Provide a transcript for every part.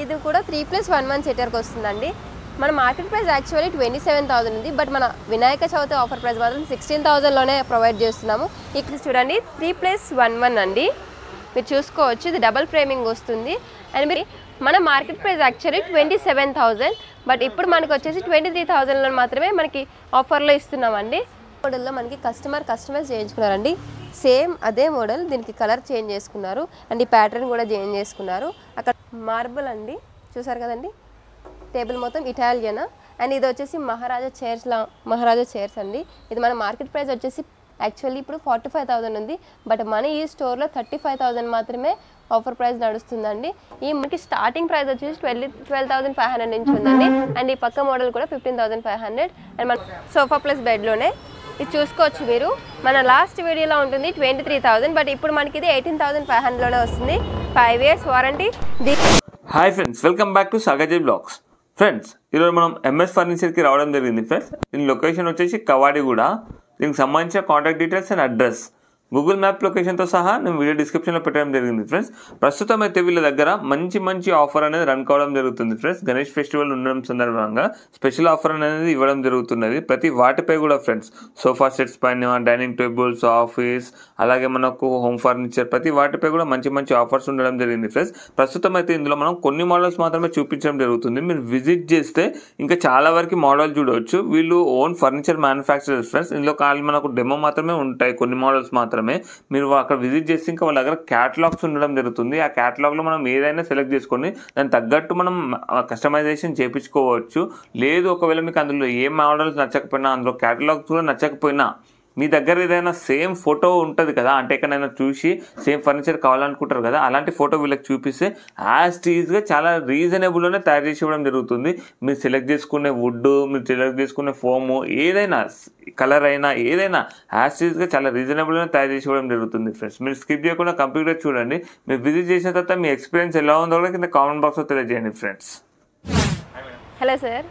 ఇది కూడా 3+1 సీటర్కి వస్తుందండి. మన మార్కెట్ ప్రైస్ యాక్చువల్లీ 27,000 ఉంది. బట్ మన వినాయక చవితి ఆఫర్ ప్రైస్ మాత్రం 16,000లోనే ప్రొవైడ్ చేస్తున్నాము. ఇక్కడ చూడండి 3+1 అండి, మీరు చూసుకోవచ్చు. ఇది డబల్ ఫ్రేమింగ్ వస్తుంది. అండ్ మీరు మన మార్కెట్ ప్రైస్ యాక్చువల్లీ 27,000, బట్ ఇప్పుడు మనకు వచ్చేసి 23,000లో మాత్రమే మనకి ఆఫర్లో ఇస్తున్నామండి. మోడల్లో మనకి కస్టమైజ్ చేయించుకున్నారండి. సేమ్ అదే మోడల్, దీనికి కలర్ చేంజ్ చేసుకున్నారు అండ్ ఈ ప్యాటర్న్ కూడా చేంజ్ చేసుకున్నారు. అక్కడ మార్బుల్ అండి, చూసారు కదండి. టేబుల్ మొత్తం ఇటాలియన్. అండ్ ఇది వచ్చేసి మహారాజా చైర్స్ అండి. ఇది మన మార్కెట్ ప్రైస్ వచ్చేసి యాక్చువల్లీ ఇప్పుడు 45,000 ఉంది. బట్ మన ఈ స్టోర్లో 35,000 మాత్రమే ఆఫర్ ప్రైస్ నడుస్తుందండి. ఈ మనకి స్టార్టింగ్ ప్రైస్ వచ్చేసి 12,500 నుంచి ఉందండి. అండ్ ఈ పక్క మోడల్ కూడా 15,500. అండ్ మన సోఫా ప్లస్ బెడ్లోనే ఇది చూసుకోవచ్చు మీరు. మన లాస్ట్ వీడియోలో ఉంటుంది 23,000, బట్ ఇప్పుడు మనకి ఇది 18,500లోనే వస్తుంది. 5 years warranty. Hi friends, welcome back to Sagar blogs. Friends, ఈరోజు మనం ఎంఎస్ ఫర్నిచర్కి రావడం జరిగింది. ఫ్రెండ్స్, దీని లొకేషన్ వచ్చేసి కవాడిగూడ. దీనికి సంబంధించిన contact details and address Google map లొకేషన్తో సహా నేను వీడియో డిస్క్రిప్షన్లో పెట్టడం జరిగింది. ఫ్రెండ్స్, ప్రస్తుతం అయితే వీళ్ళ దగ్గర మంచి ఆఫర్ అనేది రన్ కావడం జరుగుతుంది. ఫ్రెండ్స్, గణేష్ ఫెస్టివల్ ఉండడం సందర్భంగా స్పెషల్ ఆఫర్ అనేది ఇవ్వడం జరుగుతున్నది. ప్రతి వాటిపై కూడా ఫ్రెండ్స్, సోఫా సెట్స్ పైన, డైనింగ్ టేబుల్స్, ఆఫీస్, అలాగే మనకు హోమ్ ఫర్నిచర్, ప్రతి వాటిపై కూడా మంచి ఆఫర్స్ ఉండడం జరిగింది. ఫ్రెండ్స్, ప్రస్తుతం అయితే ఇందులో మనం కొన్ని మోడల్స్ మాత్రమే చూపించడం జరుగుతుంది. మీరు విజిట్ చేస్తే ఇంకా చాలా వరకు మోడల్ చూడవచ్చు. వీళ్ళు ఓన్ ఫర్నిచర్ మ్యానుఫ్యాక్చరర్స్. ఫ్రెండ్స్, ఇందులో మనకు డెమో మాత్రమే ఉంటాయి, కొన్ని మోడల్స్ మాత్రమే. మీరు అక్కడ విజిట్ చేసి ఇంకా వాళ్ళ దగ్గర క్యాటలాగ్స్ ఉండడం జరుగుతుంది. ఆ క్యాటలాగ్లో మనం ఏదైనా సెలెక్ట్ చేసుకొని దానికి తగ్గట్టు మనం కస్టమైజేషన్ చేయించుకోవచ్చు. లేదు ఒకవేళ మీకు అందులో ఏ మోడల్స్ నచ్చకపోయినా, అందులో క్యాటలాగ్స్ కూడా నచ్చకపోయినా, మీ దగ్గర ఏదైనా సేమ్ ఫోటో ఉంటుంది కదా, అంటే ఎక్కడైనా చూసి సేమ్ ఫర్నిచర్ కావాలనుకుంటారు కదా, అలాంటి ఫోటో వీళ్ళకి చూపిస్తే యాజ్ టీజ్గా చాలా రీజనబుల్లోనే తయారు చేసి ఇవ్వడం జరుగుతుంది. మీరు సెలెక్ట్ చేసుకునే వుడ్, మీరు సెలెక్ట్ చేసుకునే ఫోము, ఏదైనా కలర్ అయినా ఏదైనా యాజ్ టీజ్గా చాలా రీజనబుల్గానే తయారు చేసి ఇవ్వడం జరుగుతుంది. ఫ్రెండ్స్, మీరు స్కిప్ చేయకుండా కంప్లీట్గా చూడండి. మీరు విజిట్ చేసిన తర్వాత మీ ఎక్స్పీరియన్స్ ఎలా ఉందో కూడా కింద కామెంట్ బాక్స్లో తెలియజేయండి. ఫ్రెండ్స్, హలో సార్,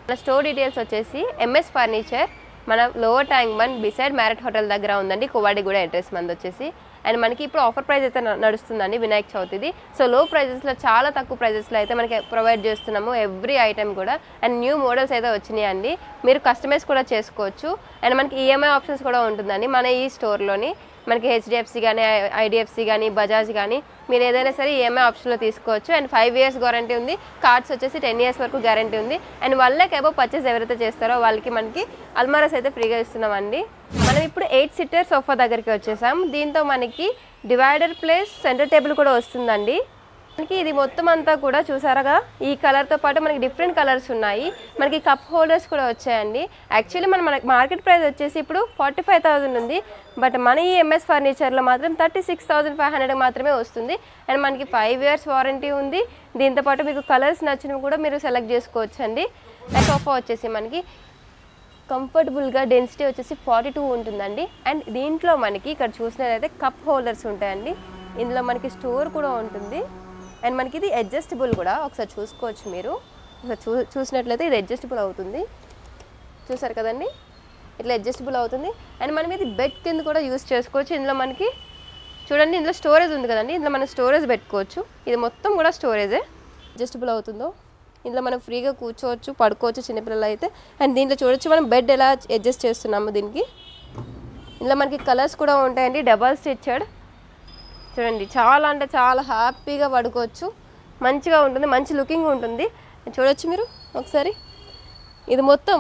మన స్టోర్ డీటెయిల్స్ వచ్చేసి ఎంఎస్ ఫర్నిచర్ మన lower tank bund beside Marriott hotel దగ్గర ఉందండి. కోవాడిగూడ అడ్రస్ మంది వచ్చేసి. అండ్ మనకి ఇప్పుడు ఆఫర్ ప్రైస్ అయితే నడుస్తుందండి వినాయక చవితిది. సో లో ప్రైజెస్లో, చాలా తక్కువ ప్రైజెస్లో అయితే మనకి ప్రొవైడ్ చేస్తున్నాము ఎవ్రీ ఐటెం కూడా. అండ్ న్యూ మోడల్స్ అయితే వచ్చినాయి అండి, మీరు కస్టమైజ్ కూడా చేసుకోవచ్చు. అండ్ మనకి ఈఎంఐ ఆప్షన్స్ కూడా ఉంటుందండి మన ఈ స్టోర్లోని. మనకి హెచ్డిఎఫ్సి కానీ, ఐడిఎఫ్సి కానీ, బజాజ్ కానీ, మీరు ఏదైనా సరే ఈఎంఐ ఆప్షన్లో తీసుకోవచ్చు. అండ్ 5 years వారంటీ ఉంది. కార్డ్స్ వచ్చేసి 10 years వరకు గ్యారంటీ ఉంది. అండ్ 1 lakh అబవ్ పర్చేస్ ఎవరైతే చేస్తారో వాళ్ళకి మనకి అల్మారాస్ అయితే ఫ్రీగా ఇస్తున్నామండి. మనం ఇప్పుడు 8 seater సోఫా దగ్గరికి వచ్చేసాం. దీంతో మనకి డివైడర్ ప్లస్ సెంటర్ టేబుల్ కూడా వస్తుందండి. మనకి ఇది మొత్తం అంతా కూడా చూసారుగా, ఈ కలర్తో పాటు మనకి డిఫరెంట్ కలర్స్ ఉన్నాయి. మనకి కప్ హోల్డర్స్ కూడా వచ్చాయండి. యాక్చువల్లీ మన మార్కెట్ ప్రైస్ వచ్చేసి ఇప్పుడు 45,000 ఉంది. బట్ మన ఈ ఎంఎస్ ఫర్నిచర్లో మాత్రం 36,500 మాత్రమే వస్తుంది. అండ్ మనకి 5 years వారంటీ ఉంది. దీంతోపాటు మీకు కలర్స్ నచ్చినవి కూడా మీరు సెలెక్ట్ చేసుకోవచ్చు అండి. సోఫా వచ్చేసి మనకి కంఫర్టబుల్గా డెన్సిటీ వచ్చేసి 42 ఉంటుందండి. అండ్ దీంట్లో మనకి ఇక్కడ చూసినట్లయితే కప్ హోల్డర్స్ ఉంటాయండి. ఇందులో మనకి స్టోర్ కూడా ఉంటుంది. అండ్ మనకి ఇది అడ్జస్టబుల్ కూడా, ఒకసారి చూసుకోవచ్చు మీరు. ఒకసారి చూసినట్లయితే ఇది అడ్జస్టబుల్ అవుతుంది, చూసారు కదండి, ఇట్లా అడ్జస్టబుల్ అవుతుంది. అండ్ మనం ఇది బెడ్ కింద కూడా యూస్ చేసుకోవచ్చు. ఇందులో మనకి చూడండి, ఇందులో స్టోరేజ్ ఉంది కదండి, ఇందులో మనం స్టోరేజ్ పెట్టుకోవచ్చు. ఇది మొత్తం కూడా స్టోరేజే, అడ్జస్టబుల్ అవుతుందో. ఇందులో మనం ఫ్రీగా కూర్చోవచ్చు, పడుకోవచ్చు చిన్నపిల్లలు అయితే. అండ్ దీంట్లో చూడొచ్చు మనం బెడ్ ఎలా అడ్జస్ట్ చేస్తున్నాము దీనికి. ఇందులో మనకి కలర్స్ కూడా ఉంటాయండి, డబల్ స్టిచ్డ్. చూడండి, చాలా అంటే చాలా హ్యాపీగా పడుకోవచ్చు, మంచిగా ఉంటుంది, మంచి లుకింగ్ ఉంటుంది. చూడొచ్చు మీరు ఒకసారి. ఇది మొత్తం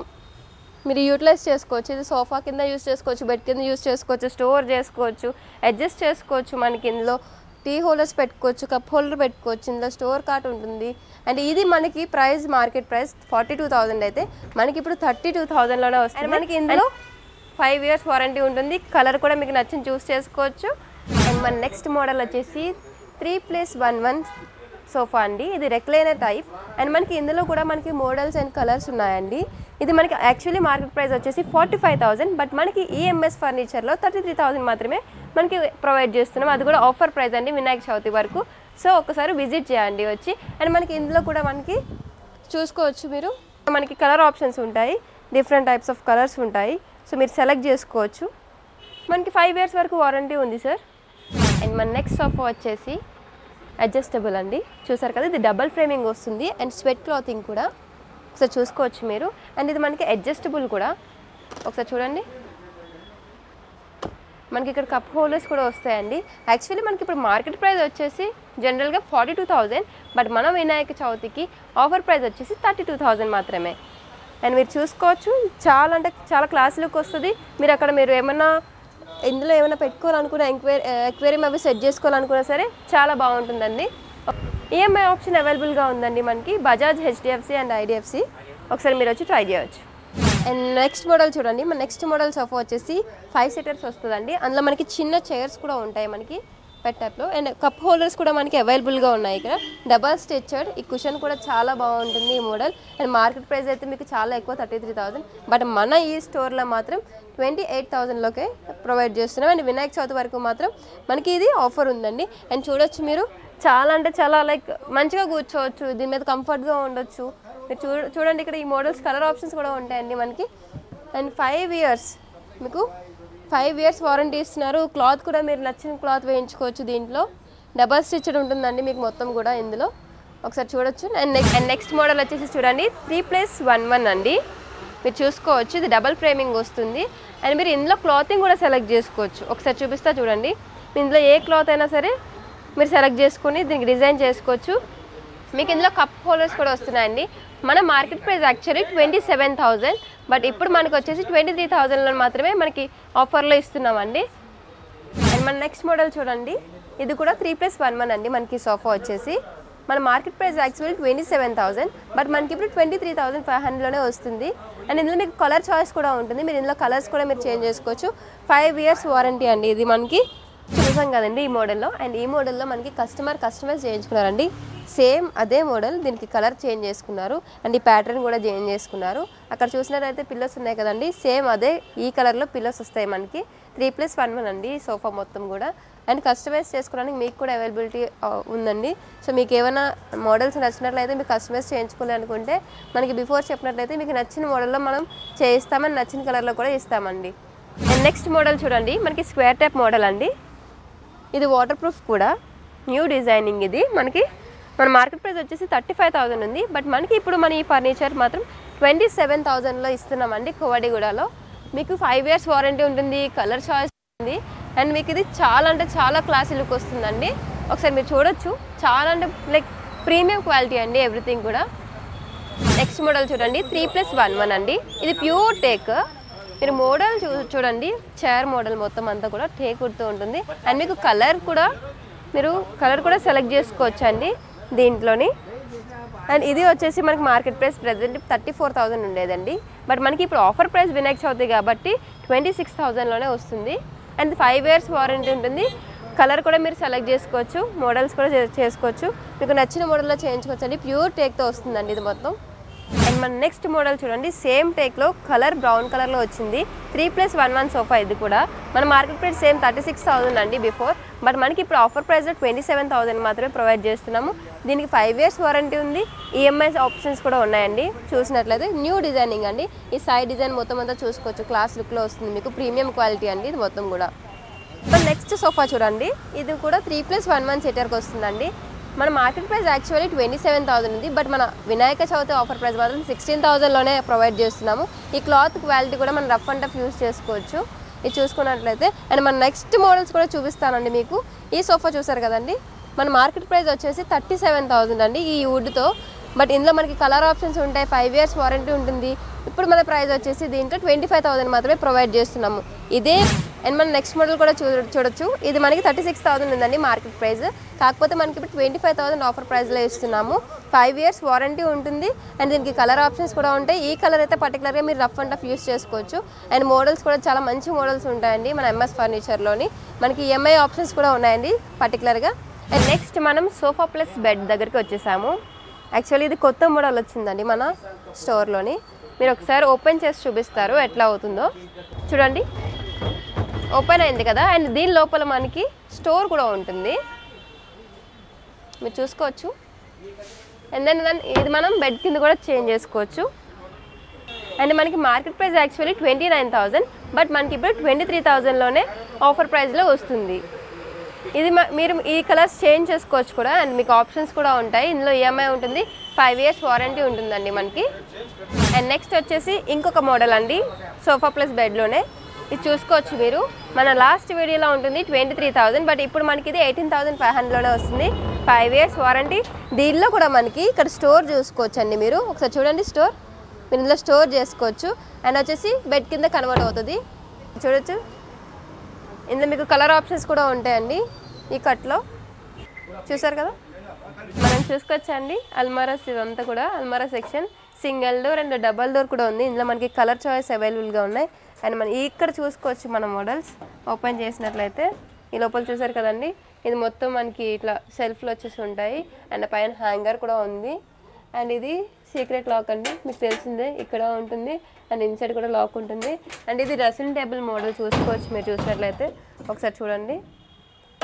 మీరు యూటిలైజ్ చేసుకోవచ్చు. ఇది సోఫా కింద యూస్ చేసుకోవచ్చు, బెడ్ కింద యూస్ చేసుకోవచ్చు, స్టోర్ చేసుకోవచ్చు, అడ్జస్ట్ చేసుకోవచ్చు. మనకి ఇందులో టీ హోల్డర్స్ పెట్టుకోవచ్చు, కప్ హోల్డర్ పెట్టుకోవచ్చు, ఇందులో స్టోర్ కార్ట్ ఉంటుంది. అండ్ ఇది మనకి ప్రైస్, మార్కెట్ ప్రైస్ 42,000 అయితే మనకి ఇప్పుడు 32,000లోనే వస్తుంది. మనకి ఇందులో 5 years వారంటీ ఉంటుంది. కలర్ కూడా మీకు నచ్చింది చూస్ చేసుకోవచ్చు. అండ్ మన నెక్స్ట్ మోడల్ వచ్చేసి 3+1 సోఫా అండి. ఇది రెక్లైనర్ టైప్. అండ్ మనకి ఇందులో కూడా మనకి మోడల్స్ అండ్ కలర్స్ ఉన్నాయండి. ఇది మనకి యాక్చువల్లీ మార్కెట్ ప్రైస్ వచ్చేసి 45,000, బట్ మనకి ఈఎంఎస్ ఫర్నిచర్లో 33,000 మాత్రమే మనకి ప్రొవైడ్ చేస్తున్నాం. అది కూడా ఆఫర్ ప్రైస్ అండి వినాయక చవితి వరకు. సో ఒకసారి విజిట్ చేయండి వచ్చి. అండ్ మనకి ఇందులో కూడా మనకి చూసుకోవచ్చు మీరు, మనకి కలర్ ఆప్షన్స్ ఉంటాయి, డిఫరెంట్ టైప్స్ ఆఫ్ కలర్స్ ఉంటాయి. సో మీరు సెలెక్ట్ చేసుకోవచ్చు. మనకి 5 years వరకు వారంటీ ఉంది సార్. అండ్ మన నెక్స్ట్ సోఫా వచ్చేసి అడ్జస్టబుల్ అండి. చూసారు కదా, ఇది డబల్ ఫ్రేమింగ్ వస్తుంది అండ్ స్వెట్ క్లాతింగ్ కూడా ఒకసారి చూసుకోవచ్చు మీరు. అండ్ ఇది మనకి అడ్జస్టబుల్ కూడా, ఒకసారి చూడండి. మనకి ఇక్కడ కప్ హోల్డర్స్ కూడా వస్తాయండి. యాక్చువల్లీ మనకి ఇప్పుడు మార్కెట్ ప్రైస్ వచ్చేసి జనరల్గా 42,000, బట్ మన వినాయక చవితికి ఆఫర్ ప్రైస్ వచ్చేసి 32,000 మాత్రమే. అండ్ మీరు చూసుకోవచ్చు, చాలా అంటే చాలా క్లాస్ లుక్ వస్తుంది. మీరు అక్కడ మీరు ఏమన్నా ఇందులో ఏమైనా పెట్టుకోవాలనుకున్నా, ఎక్వేరియం అవి సెట్ చేసుకోవాలనుకున్నా సరే చాలా బాగుంటుందండి. ఈఎంఐ ఆప్షన్ అవైలబుల్గా ఉందండి మనకి బజాజ్, హెచ్డిఎఫ్సి అండ్ ఐడిఎఫ్సి. ఒకసారి మీరు వచ్చి ట్రై చేయవచ్చు. అండ్ నెక్స్ట్ మోడల్ చూడండి. మన నెక్స్ట్ మోడల్ సోఫా వచ్చేసి 5 సీటర్స్ వస్తుందండి. అందులో మనకి చిన్న చైర్స్ కూడా ఉంటాయి మనకి పెట్టట్లో. అండ్ కప్ హోల్డర్స్ కూడా మనకి అవైలబుల్గా ఉన్నాయి. ఇక్కడ డబల్ స్టిచ్డ్, ఈ కుషన్ కూడా చాలా బాగుంటుంది ఈ మోడల్. అండ్ మార్కెట్ ప్రైస్ అయితే మీకు చాలా ఎక్కువ 33,000, బట్ మన ఈ స్టోర్లో మాత్రం 28,000లోకే ప్రొవైడ్ చేస్తున్నాం. అండ్ వినాయక చవితి వరకు మాత్రం మనకి ఇది ఆఫర్ ఉందండి. అండ్ చూడొచ్చు మీరు, చాలా అంటే చాలా లైక్ మంచిగా కూర్చోవచ్చు, దీని మీద కంఫర్ట్గా ఉండొచ్చు. మీరు చూడండి, ఇక్కడ ఈ మోడల్స్ కలర్ ఆప్షన్స్ కూడా ఉంటాయండి మనకి. అండ్ 5 ఇయర్స్ మీకు 5 ఇయర్స్ వారంటీ ఇస్తున్నారు. క్లాత్ కూడా మీరు నచ్చిన క్లాత్ వేయించుకోవచ్చు. దీంట్లో డబల్ స్టిచ్డ్ ఉంటుందండి మీకు మొత్తం కూడా ఇందులో, ఒకసారి చూడొచ్చు. అండ్ నెక్స్ట్ మోడల్ వచ్చేసి చూడండి 3+1 అండి. మీరు చూసుకోవచ్చు, ఇది డబల్ ఫ్రేమింగ్ వస్తుంది. అండ్ మీరు ఇందులో క్లాతింగ్ కూడా సెలెక్ట్ చేసుకోవచ్చు. ఒకసారి చూపిస్తా చూడండి. ఇందులో ఏ క్లాత్ అయినా సరే మీరు సెలెక్ట్ చేసుకొని దీనికి డిజైన్ చేసుకోవచ్చు. మీకు ఇందులో కప్ హోల్డర్స్ కూడా వస్తున్నాయండి. మన మార్కెట్ ప్రైస్ యాక్చువల్లీ 27,000, బట్ ఇప్పుడు మనకు వచ్చేసి 23,000లో మాత్రమే మనకి ఆఫర్లో ఇస్తున్నామండి. అండ్ మన నెక్స్ట్ మోడల్ చూడండి, ఇది కూడా 3+1 అండి. మనకి సోఫా వచ్చేసి మన మార్కెట్ ప్రైస్ యాక్చువల్లీ 27,000, బట్ మనకి ఇప్పుడు 23,500లోనే వస్తుంది. అండ్ ఇందులో మీకు కలర్ చాయిస్ కూడా ఉంటుంది. మీరు ఇందులో కలర్స్ కూడా మీరు చేంజ్ చేసుకోవచ్చు. 5 ఇయర్స్ వారంటీ అండి ఇది మనకి. చూసాం కదండి ఈ మోడల్లో. అండ్ ఈ మోడల్లో మనకి కస్టమైజ్ చేయించుకున్నారండి. సేమ్ అదే మోడల్, దీనికి కలర్ చేంజ్ చేసుకున్నారు అండ్ ఈ ప్యాటర్న్ కూడా చేంజ్ చేసుకున్నారు. అక్కడ చూసినట్టయితే పిల్లోస్ ఉన్నాయి కదండి, సేమ్ అదే ఈ కలర్లో పిల్లోస్ వస్తాయి మనకి. 3+1 అండి ఈ సోఫా మొత్తం కూడా. అండ్ కస్టమైజ్ చేసుకోవడానికి మీకు కూడా అవైలబిలిటీ ఉందండి. సో మీకు ఏమైనా మోడల్స్ నచ్చినట్లయితే మీకు కస్టమైజ్ చేయించుకోవాలి అనుకుంటే మనకి బిఫోర్ చెప్పినట్లయితే మీకు నచ్చిన మోడల్లో మనం చేయిస్తామని, నచ్చిన కలర్లో కూడా ఇస్తామండి. అండ్ నెక్స్ట్ మోడల్ చూడండి, మనకి స్క్వేర్ టైప్ మోడల్ అండి. ఇది వాటర్ ప్రూఫ్ కూడా, న్యూ డిజైనింగ్. ఇది మనకి మన మార్కెట్ ప్రైస్ వచ్చేసి 35,000 ఉంది, బట్ మనకి ఇప్పుడు మన ఈ ఫర్నిచర్ మాత్రం 27,000లో ఇస్తున్నామండి కోవాడిగూడలో. మీకు 5 ఇయర్స్ వారంటీ ఉంటుంది, కలర్ చాయిస్ ఉంది. అండ్ మీకు ఇది చాలా అంటే చాలా క్లాసీ లుక్ వస్తుందండి. ఒకసారి మీరు చూడొచ్చు, చాలా అంటే లైక్ ప్రీమియం క్వాలిటీ అండి ఎవ్రీథింగ్ కూడా. నెక్స్ట్ మోడల్ చూడండి 3+1 అండి. ఇది ప్యూర్ టేక్. మీరు మోడల్ చూడండి, చైర్ మోడల్ మొత్తం అంతా కూడా టేక్ కుడుతూ ఉంటుంది. అండ్ మీకు కలర్ కూడా సెలెక్ట్ చేసుకోవచ్చు అండి దీంట్లోని. అండ్ ఇది వచ్చేసి మనకి మార్కెట్ ప్రైస్ ప్రెజెంట్ 34,000 ఉండేదండి, బట్ మనకి ఇప్పుడు ఆఫర్ ప్రైస్ వినాయక చవితి కాబట్టి 26,000లోనే వస్తుంది. అండ్ 5 ఇయర్స్ వారంటీ ఉంటుంది. కలర్ కూడా మీరు సెలెక్ట్ చేసుకోవచ్చు, మోడల్స్ కూడా చేసుకోవచ్చు, మీకు నచ్చిన మోడల్లో చేయించుకోవచ్చు అండి. ప్యూర్ టేక్తో వస్తుందండి ఇది మొత్తం. అండ్ మన నెక్స్ట్ మోడల్ చూడండి, సేమ్ టేక్లో కలర్ బ్రౌన్ కలర్లో వచ్చింది. 3+1 సోఫా. ఇది కూడా మన మార్కెట్ ప్రైస్ సేమ్ 36,000 అండి బిఫోర్, బట్ మనకి ఇప్పుడు ఆఫర్ ప్రైస్లో 27,000 మాత్రమే ప్రొవైడ్ చేస్తున్నాము. దీనికి 5 ఇయర్స్ వారంటీ ఉంది. ఈఎంఐ ఆప్షన్స్ కూడా ఉన్నాయండి. చూసినట్లయితే న్యూ డిజైనింగ్ అండి. ఈ సైడ్ డిజైన్ మొత్తం అంతా చూసుకోవచ్చు, క్లాస్ లుక్లో వస్తుంది మీకు. ప్రీమియం క్వాలిటీ అండి ఇది మొత్తం కూడా. నెక్స్ట్ సోఫా చూడండి, ఇది కూడా 3+1 సీటర్కి వస్తుందండి. మన మార్కెట్ ప్రైస్ యాక్చువల్లీ 27,000 ఉంది, బట్ మన వినాయక చవితి ఆఫర్ ప్రైస్ మాత్రం 16,000లోనే ప్రొవైడ్ చేస్తున్నాము. ఈ క్లాత్ క్వాలిటీ కూడా మనం రఫ్ అండ్ టఫ్ యూస్ చేసుకోవచ్చు ఇది చూసుకున్నట్లయితే. అండ్ మన నెక్స్ట్ మోడల్స్ కూడా చూపిస్తానండి మీకు. ఈ సోఫా చూసారు కదండి, మన మార్కెట్ ప్రైస్ వచ్చేసి 37,000 అండి ఈ వుడ్తో, బట్ ఇందులో మనకి కలర్ ఆప్షన్స్ ఉంటాయి, 5 ఇయర్స్ వారంటీ ఉంటుంది. ఇప్పుడు మన ప్రైస్ వచ్చేసి దీంట్లో 25,000 మాత్రమే ప్రొవైడ్ చేస్తున్నాము ఇదే. అండ్ మన నెక్స్ట్ మోడల్ కూడా చూడొచ్చు, ఇది మనకి 36,000 ఉందండి మార్కెట్ ప్రైస్, కాకపోతే మనకి ఇప్పుడు 25,000 ఆఫర్ ప్రైస్లో ఇస్తున్నాము. 5 ఇయర్స్ వారంటీ ఉంటుంది. అండ్ దీనికి కలర్ ఆప్షన్స్ కూడా ఉంటాయి. ఈ కలర్ అయితే పర్టికులర్గా మీరు రఫ్ అండ్ టఫ్ యూస్ చేసుకోవచ్చు. అండ్ మోడల్స్ కూడా చాలా మంచి మోడల్స్ ఉంటాయండి మన ఎంఎస్ ఫర్నిచర్లోని. మనకి ఈఎంఐ ఆప్షన్స్ కూడా ఉన్నాయండి పర్టికులర్గా. అండ్ నెక్స్ట్ మనం సోఫా ప్లస్ బెడ్ దగ్గరికి వచ్చేసాము. యాక్చువల్లీ ఇది కొత్త మోడల్ వచ్చిందండి మన స్టోర్లోని. మీరు ఒకసారి ఓపెన్ చేసి చూపిస్తారు ఎట్లా అవుతుందో. చూడండి, ఓపెన్ అయింది కదా. అండ్ దీని లోపల మనకి స్టోర్ కూడా ఉంటుంది, మీరు చూసుకోవచ్చు. అండ్ దెన్ ఇది మనం బెడ్ కింద కూడా చేంజ్ చేసుకోవచ్చు. అండ్ మనకి మార్కెట్ ప్రైస్ యాక్చువల్లీ 29,000, బట్ మనకి ఇప్పుడు 23,000లోనే ఆఫర్ ప్రైస్లో వస్తుంది. ఇది మీరు ఈ కలర్స్ చేంజ్ చేసుకోవచ్చు కూడా అండ్ మీకు ఆప్షన్స్ కూడా ఉంటాయి. ఇందులో ఈఎంఐ ఉంటుంది, 5 years వారంటీ ఉంటుందండి మనకి. అండ్ నెక్స్ట్ వచ్చేసి ఇంకొక మోడల్ అండి, సోఫా ప్లస్ బెడ్లోనే. ఇది చూసుకోవచ్చు మీరు. మన లాస్ట్ వీడియోలో ఉంటుంది 23,000, బట్ ఇప్పుడు మనకి ఇది 18,500లోనే వస్తుంది. 5 years వారంటీ. దీనిలో కూడా మనకి ఇక్కడ స్టోర్ చూసుకోవచ్చు అండి. మీరు ఒకసారి చూడండి స్టోర్, మీరు ఇందులో స్టోర్ చేసుకోవచ్చు. అండ్ వచ్చేసి బెడ్ కింద కన్వర్ట్ అవుతుంది చూడొచ్చు. ఇందులో మీకు కలర్ ఆప్షన్స్ కూడా ఉంటాయండి ఈ కట్లో, చూసారు కదా. మనం చూసుకోవచ్చండి అల్మారాస్, ఇదంతా కూడా అల్మారా section. Single door and double door కూడా ఉంది. ఇందులో మనకి కలర్ చాయిస్ అవైలబుల్గా ఉన్నాయి. అండ్ మనం ఇక్కడ చూసుకోవచ్చు మన మోడల్స్ ఓపెన్ చేసినట్లయితే. ఈ లోపల చూసారు కదండి, ఇది మొత్తం మనకి ఇట్లా సెల్ఫ్లో వచ్చేసి ఉంటాయి. అండ్ పైన హ్యాంగర్ కూడా ఉంది. అండ్ ఇది సీక్రెట్ లాక్ అండి, మీకు తెలిసిందే, ఇక్కడ ఉంటుంది. అండ్ ఇన్సైడ్ కూడా లాక్ ఉంటుంది. అండ్ ఇది డ్రెస్సింగ్ టేబుల్ మోడల్ చూసుకోవచ్చు మీరు చూసినట్లయితే. ఒకసారి చూడండి,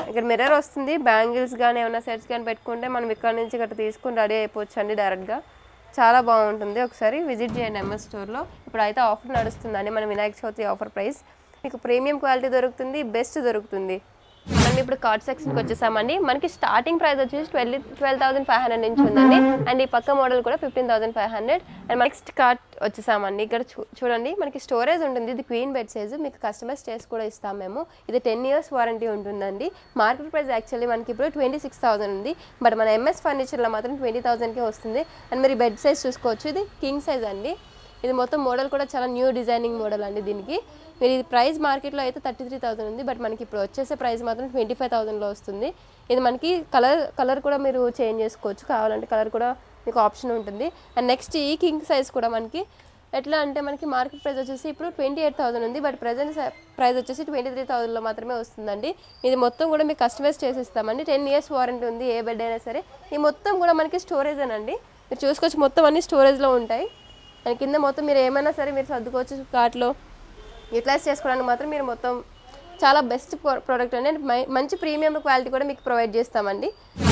ఇక్కడ మిర్రర్ వస్తుంది. బ్యాంగిల్స్ కానీ ఏమైనా సెట్స్ కానీ పెట్టుకుంటే మనం ఇక్కడ నుంచి ఇక్కడ తీసుకుని రెడీ అయిపోవచ్చు అండి డైరెక్ట్గా. చాలా బాగుంటుంది, ఒకసారి విజిట్ చేయండి ఎంఎస్ స్టోర్లో. ఇప్పుడు అయితే ఆఫర్ నడుస్తుందండి మన వినాయక చవితి ఆఫర్ ప్రైస్. మీకు ప్రీమియం క్వాలిటీ దొరుకుతుంది, బెస్ట్ దొరుకుతుంది. మనం ఇప్పుడు కార్డ్ సెక్షన్కి వచ్చేసామండి. మనకి స్టార్టింగ్ ప్రైస్ వచ్చేసి 12,500 నుంచి ఉందండి. అండ్ ఈ పక్క మోడల్ కూడా 15,500. అండ్ నెక్స్ట్ కార్డ్ వచ్చేసామండి. ఇక్కడ చూడండి మనకి స్టోరేజ్ ఉంటుంది. ఇది క్వీన్ బెడ్ సైజు, మీకు కస్టమైజ్ చేసి కూడా ఇస్తాం మేము. ఇది 10 years వారంటీ ఉంటుందండి. మార్కెట్ ప్రైస్ యాక్చువల్లీ మనకి ఇప్పుడు 26,000 ఉంది, బట్ మన ఎంఎస్ ఫర్నిచర్లో మాత్రం 20,000కే వస్తుంది. అండ్ మీరు బెడ్ సైజ్ చూసుకోవచ్చు, ఇది కింగ్ సైజ్ అండి. ఇది మొత్తం మోడల్ కూడా చాలా న్యూ డిజైనింగ్ మోడల్ అండి. దీనికి మీరు ఇది ప్రైస్ మార్కెట్లో అయితే 33,000 ఉంది, బట్ మనకి ఇప్పుడు వచ్చేసే ప్రైస్ మాత్రం 25,000లో వస్తుంది. ఇది మనకి కలర్ కూడా మీరు చేంజ్ చేసుకోవచ్చు, కావాలంటే కలర్ కూడా మీకు ఆప్షన్ ఉంటుంది. అండ్ నెక్స్ట్ ఈ కింగ్ సైజ్ కూడా మనకి ఎట్లా అంటే మనకి మార్కెట్ ప్రైస్ వచ్చేసి ఇప్పుడు 28,000 ఉంది, బట్ ప్రజెంట్ ప్రైస్ వచ్చేసి 23,000లో మాత్రమే వస్తుందండి. ఇది మొత్తం కూడా మీకు కస్టమైజ్ చేసి ఇస్తామండి. 10 years వారంటీ ఉంది, ఏ బెడ్ అయినా సరే. ఈ మొత్తం కూడా మనకి స్టోరేజ్ అనండి, మీరు చూసుకోవచ్చు. మొత్తం అన్ని స్టోరేజ్లో ఉంటాయి. అండ్ కింద మొత్తం మీరు ఏమైనా సరే మీరు సర్దుకోవచ్చు కార్ట్లో. యూటిలైజ్ చేసుకోవడానికి మాత్రం మీరు మొత్తం చాలా బెస్ట్ ప్రోడక్ట్ అండి. అండ్ మంచి ప్రీమియం క్వాలిటీ కూడా మీకు ప్రొవైడ్ చేస్తామండి.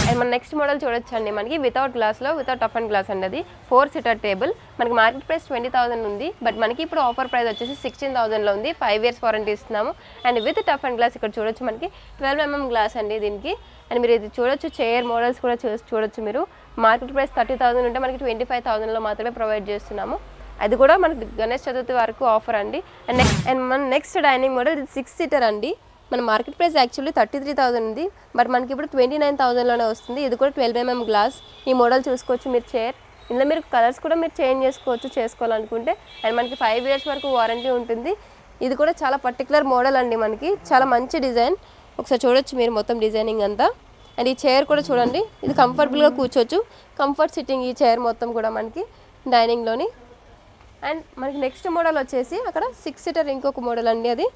అండ్ మన నెక్స్ట్ మోడల్ చూడొచ్చండి, మనకి వితౌట్ గ్లాస్లో, వితౌట్ టఫ్ అండ్ గ్లాస్ అండి. అది 4-seater టేబుల్. మనకి మార్కెట్ ప్రైస్ 20,000 ఉంది, బట్ మనకి ఇప్పుడు ఆఫర్ ప్రైస్ వచ్చేసి 16,000లో ఉంది. 5 years వారంటీ ఇస్తున్నాము. And with tough and glass ఇక్కడ చూడొచ్చు, మనకి 12mm గ్లాస్ అండి దీనికి. అండ్ మీరు ఇది చూడొచ్చు, చైర్ మోడల్స్ కూడా చూడొచ్చు మీరు. మార్కెట్ ప్రైస్ 30,000 ఉంటే మనకి 25,000లో మాత్రమే ప్రొవైడ్ చేస్తున్నాము. అది కూడా మనకి గణేష్ చతుర్థి వరకు ఆఫర్ అండి. అండ్ మన నెక్స్ట్ డైనింగ్ మోడల్ ఇది 6-seater అండి. మన మార్కెట్ ప్రైస్ యాక్చువల్లీ 33,000 ఉంది, బట్ మనకి ఇప్పుడు 29,000లోనే వస్తుంది. ఇది కూడా 12mm గ్లాస్. ఈ మోడల్ చూసుకోవచ్చు మీరు చైర్. ఇందులో మీరు కలర్స్ కూడా మీరు చేంజ్ చేసుకోవాలనుకుంటే. అండ్ మనకి 5 years వరకు వారంటీ ఉంటుంది. ఇది కూడా చాలా పర్టికులర్ మోడల్ అండి, మనకి చాలా మంచి డిజైన్. ఒకసారి చూడొచ్చు మీరు మొత్తం డిజైనింగ్ అంతా. అండ్ ఈ చైర్ కూడా చూడండి, ఇది కంఫర్టబుల్గా కూర్చోవచ్చు. కంఫర్ట్ సిట్టింగ్ ఈ చైర్ మొత్తం కూడా మనకి డైనింగ్లోని. అండ్ మనకి నెక్స్ట్ మోడల్ వచ్చేసి అక్కడ 6-seater ఇంకొక మోడల్ అండి.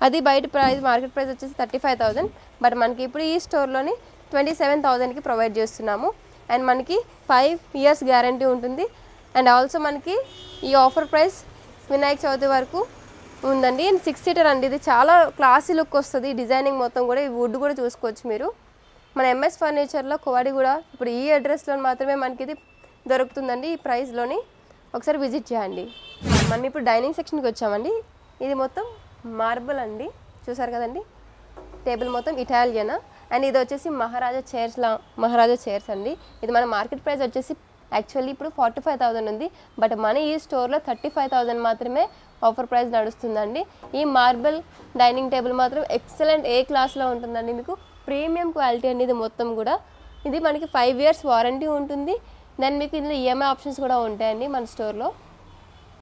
అది బయట ప్రైస్ మార్కెట్ ప్రైస్ వచ్చేసి 35,000, బట్ మనకి ఇప్పుడు ఈ స్టోర్లోని 27,000కి ప్రొవైడ్ చేస్తున్నాము. అండ్ మనకి 5 years గ్యారంటీ ఉంటుంది. అండ్ ఆల్సో మనకి ఈ ఆఫర్ ప్రైస్ వినాయక చవితి వరకు ఉందండి. అండ్ 6-seater అండి, ఇది చాలా క్లాసీ లుక్ వస్తుంది. డిజైనింగ్ మొత్తం కూడా ఈ వుడ్ కూడా చూసుకోవచ్చు మీరు. మన ఎంఎస్ ఫర్నిచర్లో కోవాడిగూడ ఇప్పుడు ఈ అడ్రస్లో మాత్రమే మనకి ఇది దొరుకుతుందండి ఈ ప్రైస్లోని. ఒకసారి విజిట్ చేయండి. మనం ఇప్పుడు డైనింగ్ సెక్షన్కి వచ్చామండి. ఇది మొత్తం మార్బుల్ అండి, చూసారు కదండి. టేబుల్ మొత్తం ఇటాలియన్. అండ్ ఇది వచ్చేసి మహారాజా చైర్స్ అండి. ఇది మన మార్కెట్ ప్రైస్ వచ్చేసి యాక్చువల్లీ ఇప్పుడు 45,000 ఉంది, బట్ మన ఈ స్టోర్లో 35,000 మాత్రమే ఆఫర్ ప్రైస్ నడుస్తుందండి. ఈ మార్బుల్ డైనింగ్ టేబుల్ మాత్రం ఎక్సలెంట్ ఏ క్లాస్లో ఉంటుందండి, మీకు ప్రీమియం క్వాలిటీ అండి. ఇది మొత్తం కూడా ఇది మనకి 5 years వారంటీ ఉంటుంది. దెన్ మీకు ఇందులో ఈఎంఐ ఆప్షన్స్ కూడా ఉంటాయండి మన స్టోర్లో.